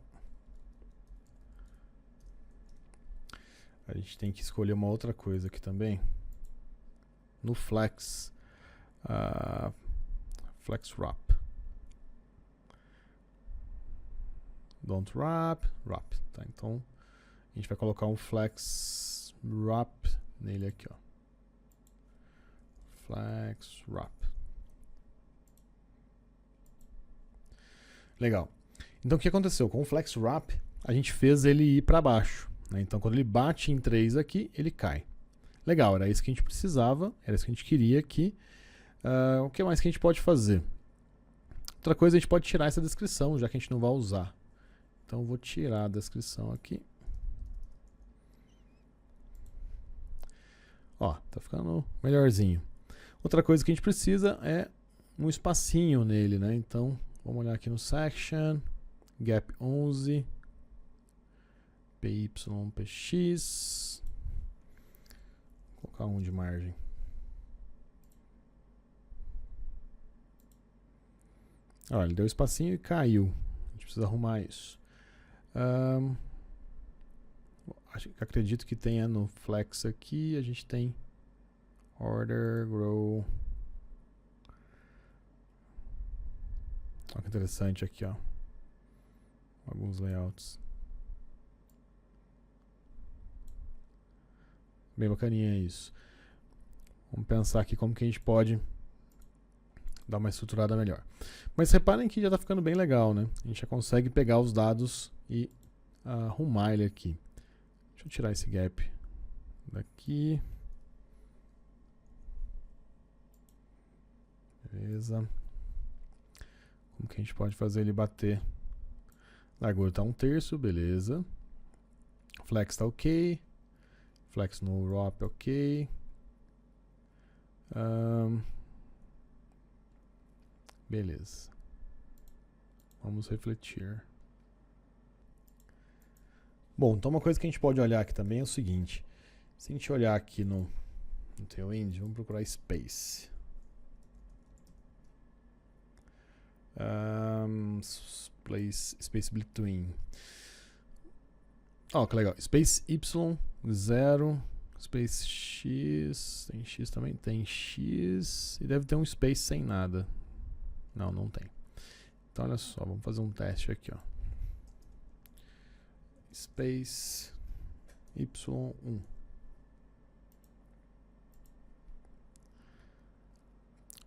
A gente tem que escolher uma outra coisa aqui também. No Flex. Flex Wrap. Don't wrap. Wrap. Tá, então a gente vai colocar um Flex Wrap nele aqui, ó. Flex Wrap. Legal. Então o que aconteceu? Com o Flex Wrap, a gente fez ele ir para baixo. Né? Então quando ele bate em 3 aqui, ele cai. Legal, era isso que a gente precisava, era isso que a gente queria aqui. O que mais que a gente pode fazer? Outra coisa, a gente pode tirar essa descrição, já que a gente não vai usar. Então eu vou tirar a descrição aqui. Ó, tá ficando melhorzinho. Outra coisa que a gente precisa é um espacinho nele, né? Então, vamos olhar aqui no section, gap 11, PYPX, vou colocar um de margem. Olha, ele deu espacinho e caiu. A gente precisa arrumar isso. Acredito que tenha no flex aqui, a gente tem order, grow. Olha que interessante aqui, ó. Alguns layouts. Bem bacaninha isso. Vamos pensar aqui como que a gente pode dar uma estruturada melhor. Mas reparem que já está ficando bem legal, né? A gente já consegue pegar os dados e arrumar ele aqui. Deixa eu tirar esse gap Daqui. Beleza. Como que a gente pode fazer ele bater? Largura tá 1/3, beleza. Flex tá ok. Flex no ROP ok. Beleza. Vamos refletir. Bom, então uma coisa que a gente pode olhar aqui também é o seguinte. Se a gente olhar aqui no Tailwind, vamos procurar Space. Space Between. Ó, que legal. Space Y, 0. Space X. Tem X também? Tem X. E deve ter um Space sem nada. Não, não tem. Então olha só, vamos fazer um teste aqui, ó. Space Y1.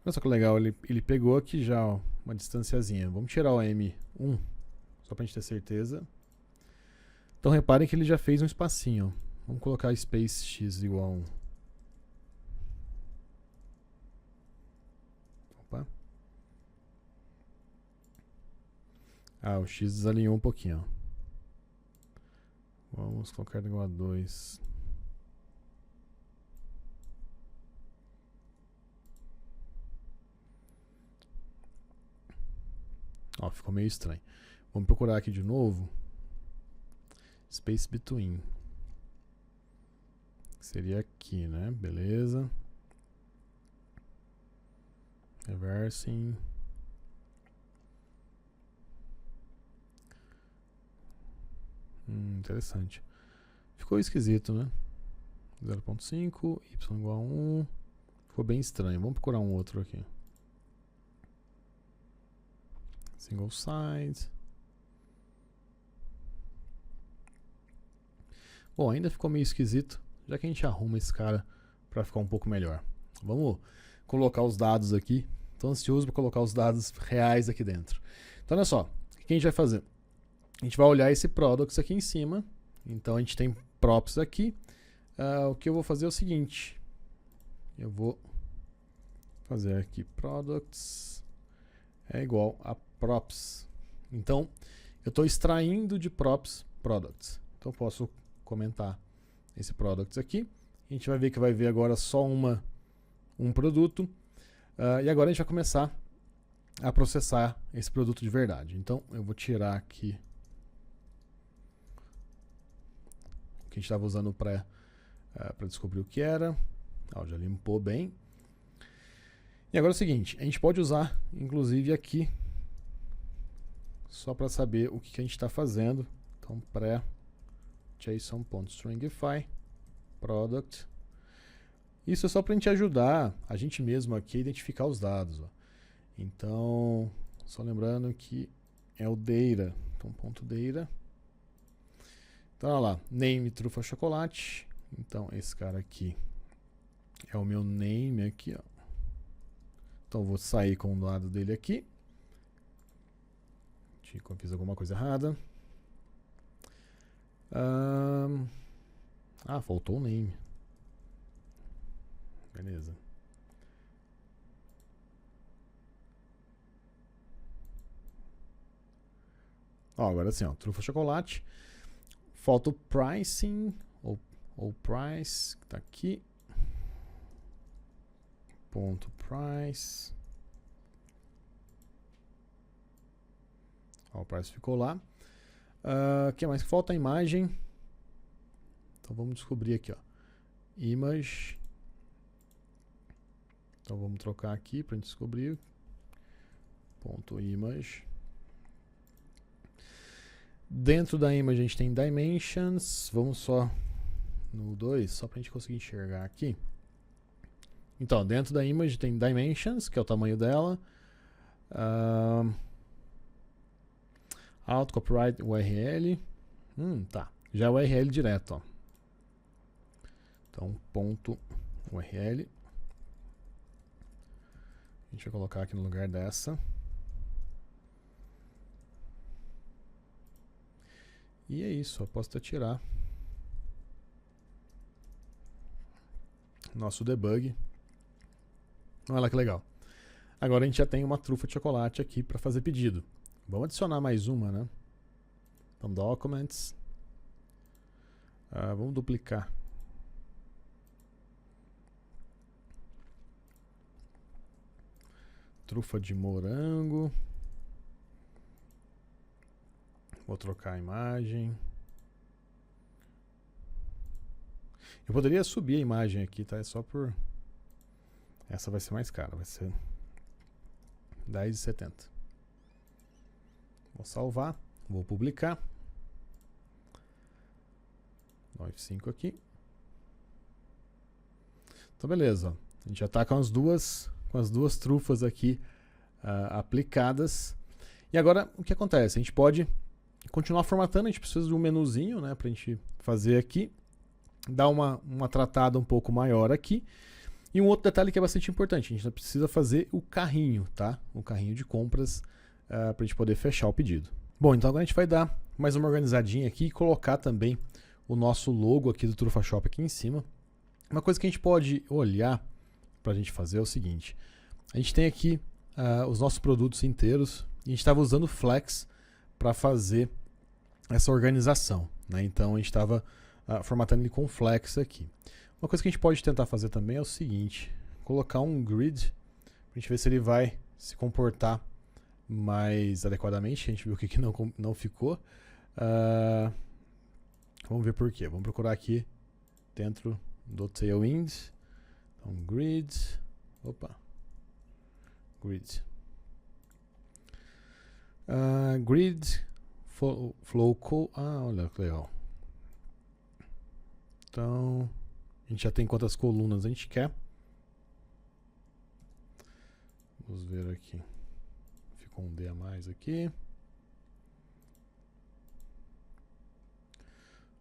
Olha só que legal, ele pegou aqui já, ó, uma distanciazinha. Vamos tirar o M1, só pra gente ter certeza. Então reparem que ele já fez um espacinho. Vamos colocar Space X igual a 1. Opa. Ah, o X desalinhou um pouquinho, ó. Vamos colocar igual a 2. Ó, ficou meio estranho. Vamos procurar aqui de novo. Space Between. Seria aqui, né? Beleza. Reversing. Interessante. Ficou esquisito, né? 0.5, y igual a 1. Ficou bem estranho. Vamos procurar um outro aqui. Single side. Bom, ainda ficou meio esquisito. Já que a gente arruma esse cara para ficar um pouco melhor. Vamos colocar os dados aqui. Estou ansioso para colocar os dados reais aqui dentro. Então, olha só. O que a gente vai fazer? A gente vai olhar esse products aqui em cima. Então, a gente tem props aqui. O que eu vou fazer é o seguinte. Eu vou fazer aqui products é igual a props. Então, eu estou extraindo de props products. Então, eu posso comentar esse products aqui. A gente vai ver que vai ver agora só um produto. E agora a gente vai começar a processar esse produto de verdade. Então, eu vou tirar aqui o que a gente estava usando para descobrir o que era. Já limpou bem. E agora é o seguinte, a gente pode usar, inclusive, aqui, só para saber o que a gente está fazendo. Então, pré-json.stringify product. Isso é só para a gente ajudar a gente mesmo aqui a identificar os dados. Ó. Então, só lembrando que é o data. Então, ponto data. Então, olha lá, name trufa chocolate. Então, esse cara aqui é o meu name aqui, ó. Então, eu vou sair com o lado dele aqui. Eu fiz alguma coisa errada. Faltou o name. Beleza. Agora sim, ó, trufa chocolate. Falta o pricing, ou price, que tá aqui. Ponto price. O price ficou lá. O que mais? Falta a imagem. Então vamos descobrir aqui, ó. Image. Então vamos trocar aqui para gente descobrir. Ponto image. Dentro da image a gente tem dimensions. Vamos só no 2, só para a gente conseguir enxergar aqui. Então, dentro da image tem dimensions, que é o tamanho dela. Auto copyright URL. Tá. Já é URL direto, ó. Então, ponto URL. A gente vai colocar aqui no lugar dessa. E é isso, eu posso até tirar. nosso debug. Olha lá que legal. Agora a gente já tem uma trufa de chocolate aqui para fazer pedido. Vamos adicionar mais uma, né? Então, Documents. Vamos duplicar. Trufa de morango. Vou trocar a imagem. Eu poderia subir a imagem aqui, tá? É só por... Essa vai ser mais cara, vai ser R$10,70. Vou salvar, vou publicar. F5 aqui. Então beleza, a gente já está com as duas trufas aqui aplicadas. E agora o que acontece? A gente pode continuar formatando, a gente precisa de um menuzinho, né, para a gente fazer aqui, dar uma tratada um pouco maior aqui. E um outro detalhe que é bastante importante, a gente precisa fazer o carrinho, tá? O carrinho de compras para a gente poder fechar o pedido. Bom, então agora a gente vai dar mais uma organizadinha aqui e colocar também o nosso logo aqui do Trufa Shop aqui em cima. Uma coisa que a gente pode olhar para a gente fazer é o seguinte. A gente tem aqui os nossos produtos inteiros e a gente estava usando Flex para fazer essa organização, né? Então a gente estava formatando ele com Flex aqui. Uma coisa que a gente pode tentar fazer também é o seguinte, colocar um grid para a gente ver se ele vai se comportar mais adequadamente. A gente viu aqui que não ficou. Vamos ver por quê. Vamos procurar aqui dentro do Tailwind. Então, grid. Opa. Grid. Grid. Flow. Olha que legal. Então, a gente já tem quantas colunas a gente quer. Vamos ver aqui. Ficou um D a mais aqui.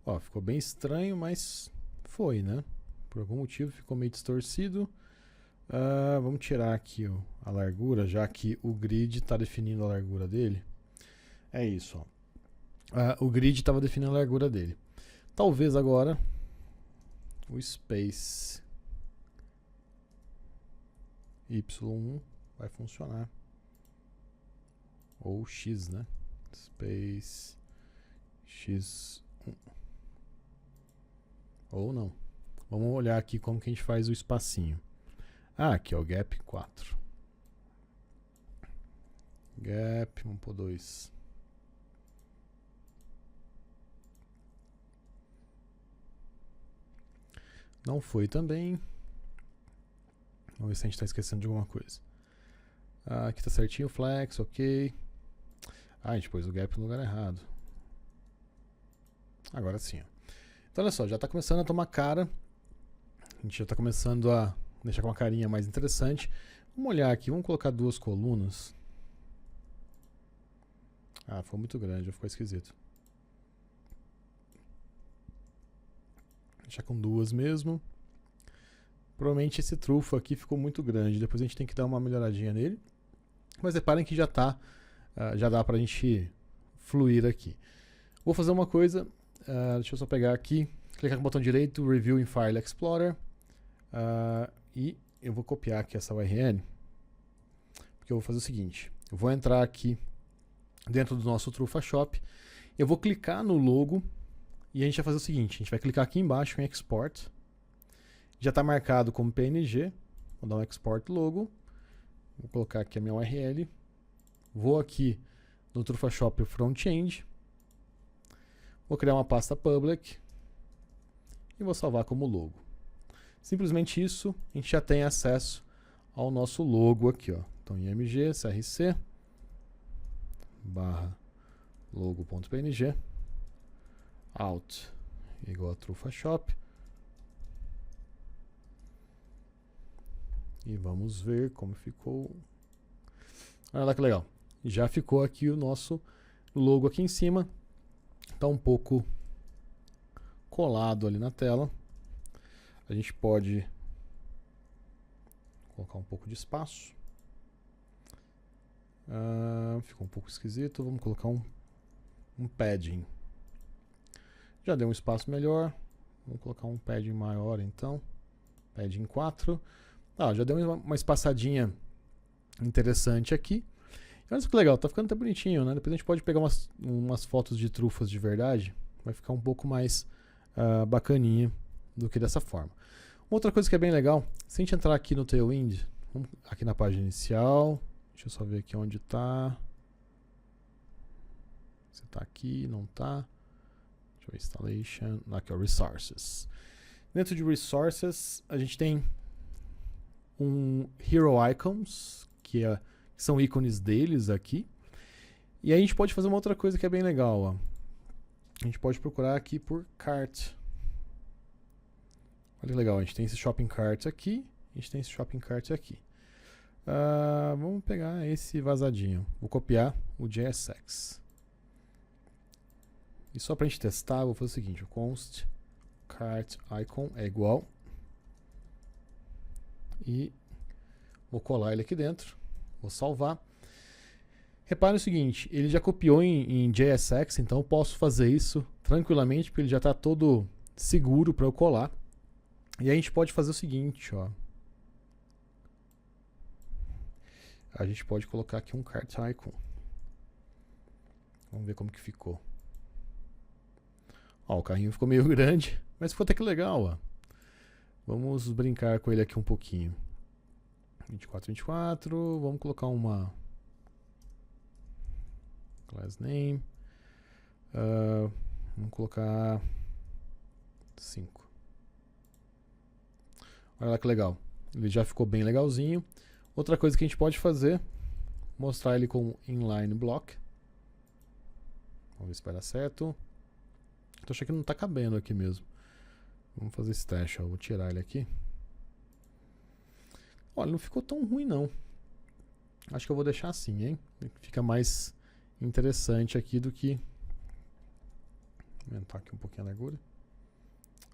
Ó, ficou bem estranho, mas foi, né? Por algum motivo ficou meio distorcido. Vamos tirar aqui a largura, já que o grid está definindo a largura dele. É isso, ó. O grid estava definindo a largura dele. Talvez agora o space Y1 vai funcionar. Ou X, né? Space X1. Ou não. Vamos olhar aqui como que a gente faz o espacinho. Aqui, ó, gap 4. Gap, vamos por 2. Não foi também. Vamos ver se a gente está esquecendo de alguma coisa. Aqui está certinho, flex, ok. A gente pôs o gap no lugar errado. Agora sim, ó. Então olha só, já está começando a tomar cara. A gente já está começando a deixar com uma carinha mais interessante. Vamos olhar aqui, vamos colocar 2 colunas. Foi muito grande, ficou esquisito. Deixar com 2 mesmo. Provavelmente esse trufo aqui ficou muito grande. Depois a gente tem que dar uma melhoradinha nele. Mas reparem que já dá pra gente fluir aqui. Vou fazer uma coisa. Deixa eu só pegar aqui. Clicar com o botão direito, Review in File Explorer. E eu vou copiar aqui essa URL. Porque eu vou fazer o seguinte. Eu vou entrar aqui dentro do nosso Trufa Shop. Eu vou clicar no logo. E a gente vai fazer o seguinte. A gente vai clicar aqui embaixo em Export. Já está marcado como PNG. Vou dar um Export Logo. Vou colocar aqui a minha URL. Vou aqui no Trufa Shop Frontend. Vou criar uma pasta public. E vou salvar como logo. Simplesmente isso, a gente já tem acesso ao nosso logo aqui, ó. Então, img, crc, barra logo.png, out, igual a Trufa Shop. E vamos ver como ficou. Olha lá que legal. Já ficou aqui o nosso logo aqui em cima. Está um pouco colado ali na tela. A gente pode colocar um pouco de espaço. Ficou um pouco esquisito. Vamos colocar um padding. Já deu um espaço melhor. Vamos colocar um padding maior então. Padding 4. Já deu uma espaçadinha interessante aqui. Olha só que legal, tá ficando até bonitinho, né? Depois a gente pode pegar umas fotos de trufas de verdade. Vai ficar um pouco mais bacaninha do que dessa forma. Outra coisa que é bem legal, se a gente entrar aqui no Tailwind, aqui na página inicial, deixa eu só ver aqui onde tá. Se tá aqui, não tá. Deixa eu ver, Installation. Aqui, ó, Resources. Dentro de Resources, a gente tem um Hero Icons, que são ícones deles aqui. E aí a gente pode fazer uma outra coisa que é bem legal, ó. A gente pode procurar aqui por Cart. Olha que legal, a gente tem esse Shopping Cart aqui, a gente tem esse Shopping Cart aqui. Vamos pegar esse vazadinho. Vou copiar o JSX. E só para a gente testar, eu vou fazer o seguinte: o const cart icon é igual. E vou colar ele aqui dentro. Vou salvar. Repare o seguinte, ele já copiou em JSX, então eu posso fazer isso tranquilamente, porque ele já está todo seguro para eu colar. E aí a gente pode fazer o seguinte, ó. A gente pode colocar aqui um cart icon. Vamos ver como que ficou. Ó, o carrinho ficou meio grande, mas ficou até que legal, ó. Vamos brincar com ele aqui um pouquinho. 24, 24, vamos colocar uma class name. Vamos colocar 5. Olha lá que legal. Ele já ficou bem legalzinho. Outra coisa que a gente pode fazer, mostrar ele com inline block. Vamos ver se vai dar certo. Tô achando que não tá cabendo aqui mesmo. Vamos fazer esse teste, ó. Vou tirar ele aqui. Olha, não ficou tão ruim não. Acho que eu vou deixar assim, hein? Fica mais interessante aqui do que... Vou aumentar aqui um pouquinho a largura.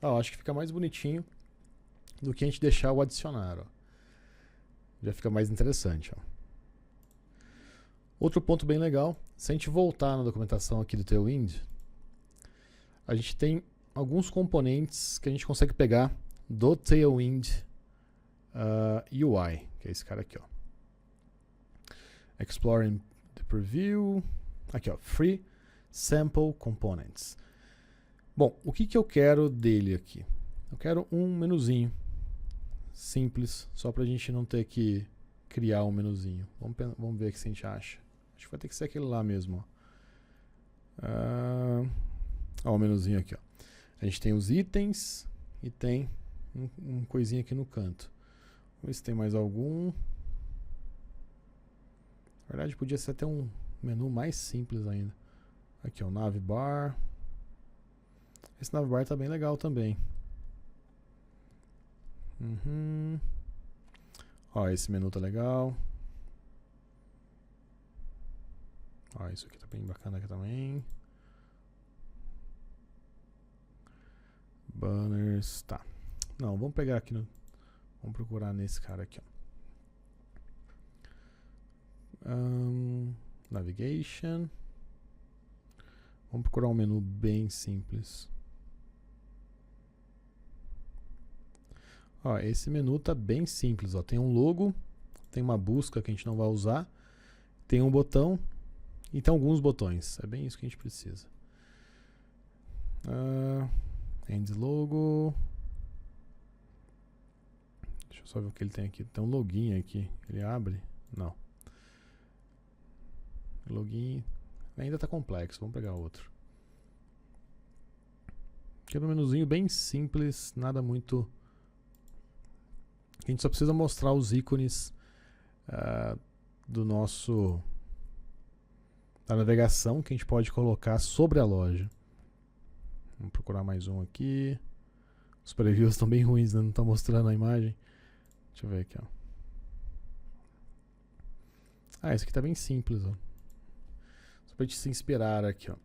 Acho que fica mais bonitinho do que a gente deixar o adicionar, ó. Já fica mais interessante, ó. Outro ponto bem legal, se a gente voltar na documentação aqui do Tailwind, a gente tem alguns componentes que a gente consegue pegar do Tailwind UI, que é esse cara aqui, ó. Exploring the Preview. Aqui, ó, Free Sample Components. Bom, o que eu quero dele aqui? Eu quero um menuzinho simples, só pra gente não ter que criar um menuzinho. Vamos ver aqui se a gente acha. Acho que vai ter que ser aquele lá mesmo, ó. Ó, o menuzinho aqui, ó. A gente tem os itens e tem um coisinha aqui no canto. Vamos ver se tem mais algum. Na verdade, podia ser até um menu mais simples ainda. Aqui, ó, Navbar. Esse Navbar tá bem legal também. Ó, esse menu tá legal. Ó, isso aqui tá bem bacana aqui também. Banners, tá. Não, vamos pegar aqui no... Vamos procurar nesse cara aqui, ó. Navigation. Vamos procurar um menu bem simples. Ó, esse menu tá bem simples, ó. Tem um logo, tem uma busca que a gente não vai usar, tem um botão e tem alguns botões. É bem isso que a gente precisa. End logo. Deixa eu só ver o que ele tem aqui. Tem um login aqui. Ele abre? Não. Login. Ainda tá complexo. Vamos pegar outro. Aqui é um menuzinho bem simples. Nada muito... A gente só precisa mostrar os ícones do nosso... da navegação que a gente pode colocar sobre a loja. Vamos procurar mais um aqui. Os previews estão bem ruins, né? Não estão mostrando a imagem. Deixa eu ver aqui, ó. Esse aqui tá bem simples, ó. Só pra gente se inspirar aqui, ó.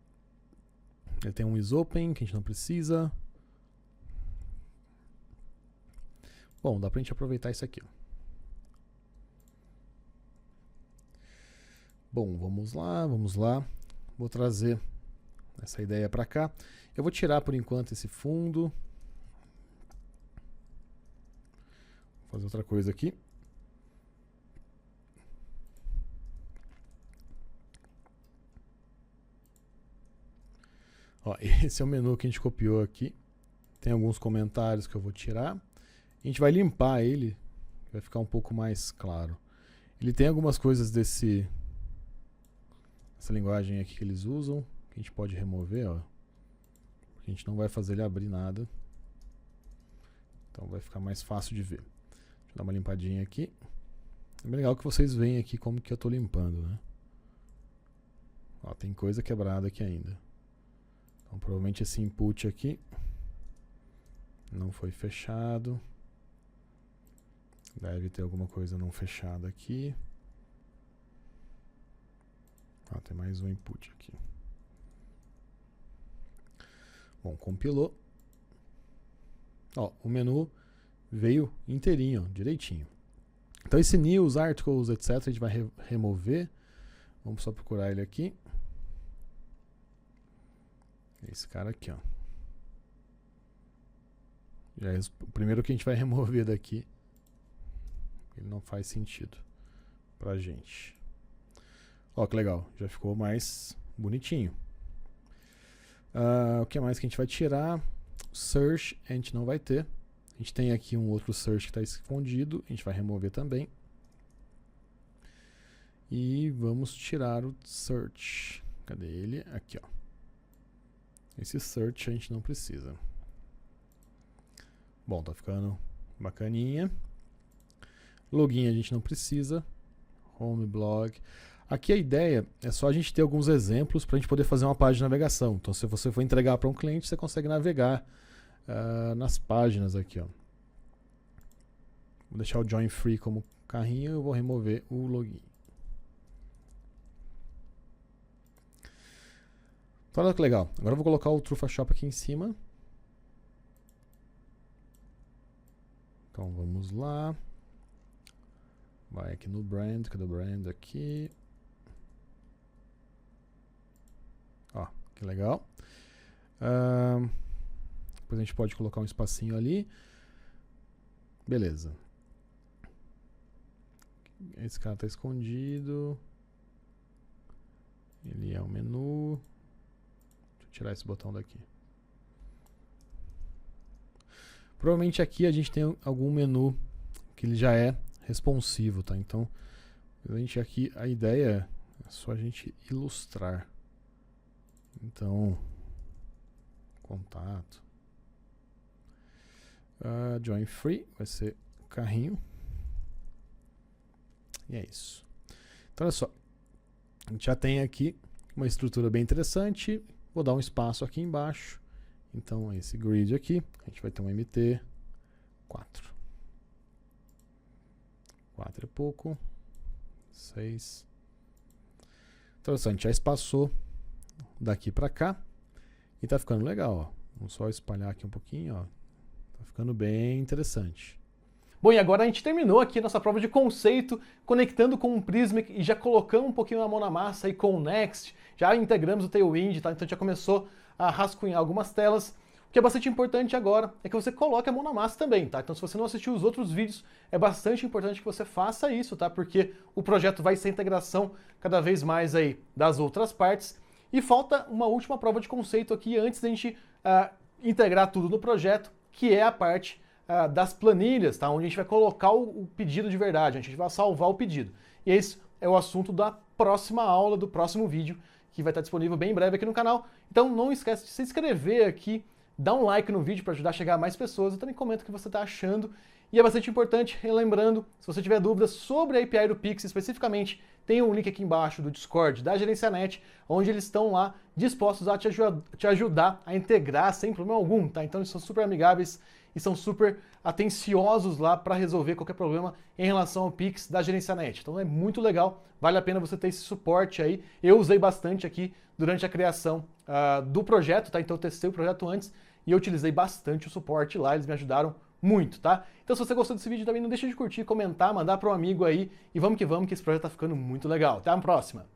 Ele tem um isOpen que a gente não precisa. Bom, dá pra gente aproveitar isso aqui, ó. Bom, vamos lá, vamos lá. Vou trazer essa ideia pra cá. Eu vou tirar por enquanto esse fundo. fazer outra coisa aqui. Ó, esse é o menu que a gente copiou aqui. Tem alguns comentários que eu vou tirar. A gente vai limpar ele, vai ficar um pouco mais claro. Ele tem algumas coisas essa linguagem aqui que eles usam, que a gente pode remover, ó. A gente não vai fazer ele abrir nada. Então vai ficar mais fácil de ver. Deixa eu dar uma limpadinha aqui. É bem legal que vocês veem aqui como que eu estou limpando, né? Ó, tem coisa quebrada aqui ainda. Então provavelmente esse input aqui não foi fechado. Deve ter alguma coisa não fechada aqui. Ah, tem mais um input aqui. Bom, compilou. Ó, o menu veio inteirinho, ó, direitinho. Então esse news, articles, etc. a gente vai remover. Vamos só procurar ele aqui. Esse cara aqui, ó. Já é o primeiro que a gente vai remover daqui. Ele não faz sentido pra gente. Ó, que legal. Já ficou mais bonitinho. O que mais que a gente vai tirar? Search a gente não vai ter. A gente tem aqui um outro search que está escondido. A gente vai remover também. E vamos tirar o search. Cadê ele? Aqui, ó. Esse search a gente não precisa. Bom, tá ficando bacaninha. Login a gente não precisa. Home, blog. Aqui a ideia é só a gente ter alguns exemplos para a gente poder fazer uma página de navegação. Então, se você for entregar para um cliente, você consegue navegar nas páginas aqui, ó. Vou deixar o join free como carrinho e eu vou remover o login. Então, olha que legal. Agora eu vou colocar o Trufa Shop aqui em cima. Então, vamos lá. Vai aqui no brand. Cadê o brand aqui? Ó, que legal. Depois a gente pode colocar um espacinho ali. Beleza. Esse cara está escondido. Ele é o menu. Deixa eu tirar esse botão daqui. Provavelmente aqui a gente tem algum menu que ele já é responsivo, tá? Então, a ideia é só a gente ilustrar. Então, contato. Join free vai ser carrinho. E é isso. Então, olha só. A gente já tem aqui uma estrutura bem interessante. Vou dar um espaço aqui embaixo. Então, esse grid aqui, a gente vai ter um MT 4. 4 é pouco. 6. Então, a gente já espaçou daqui para cá. E tá ficando legal, ó. Vamos só espalhar aqui um pouquinho, ó. Tá ficando bem interessante. Bom, e agora a gente terminou aqui a nossa prova de conceito, conectando com o Prismic e já colocamos um pouquinho a mão na massa aí com o Next, já integramos o Tailwind, tá? Então já começou a rascunhar algumas telas. O que é bastante importante agora é que você coloque a mão na massa também, tá? Então se você não assistiu os outros vídeos, é bastante importante que você faça isso, tá? Porque o projeto vai ser a integração cada vez mais aí das outras partes. E falta uma última prova de conceito aqui antes da gente integrar tudo no projeto, que é a parte das planilhas, tá? Onde a gente vai colocar o pedido de verdade, a gente vai salvar o pedido. E esse é o assunto da próxima aula, do próximo vídeo, que vai estar disponível bem em breve aqui no canal. Então não esquece de se inscrever aqui, dá um like no vídeo para ajudar a chegar a mais pessoas e também comenta o que você está achando. E é bastante importante, lembrando, se você tiver dúvidas sobre a API do Pix especificamente, tem um link aqui embaixo do Discord da GerenciaNet, onde eles estão lá dispostos a te ajudar a integrar sem problema algum, tá? Então eles são super amigáveis e são super atenciosos lá para resolver qualquer problema em relação ao Pix da GerenciaNet. Então é muito legal, vale a pena você ter esse suporte aí. Eu usei bastante aqui durante a criação do projeto, tá? Então eu testei o projeto antes e eu utilizei bastante o suporte lá, eles me ajudaram muito, tá? Então se você gostou desse vídeo também não deixa de curtir, comentar, mandar para um amigo aí e vamos que esse projeto tá ficando muito legal. Até a próxima!